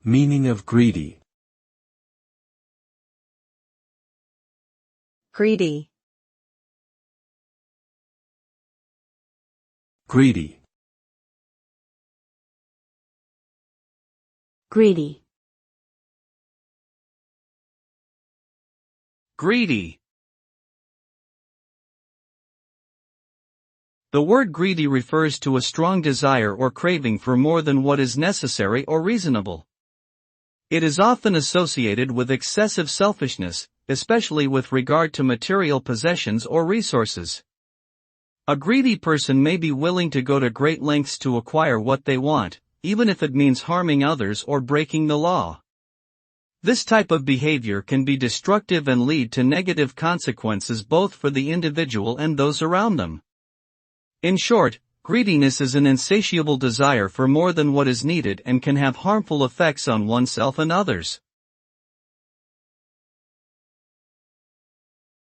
Meaning of greedy. Greedy. Greedy. Greedy. Greedy. The word greedy refers to a strong desire or craving for more than what is necessary or reasonable. It is often associated with excessive selfishness, especially with regard to material possessions or resources. A greedy person may be willing to go to great lengths to acquire what they want, even if it means harming others or breaking the law. This type of behavior can be destructive and lead to negative consequences both for the individual and those around them. In short, greediness is an insatiable desire for more than what is needed and can have harmful effects on oneself and others.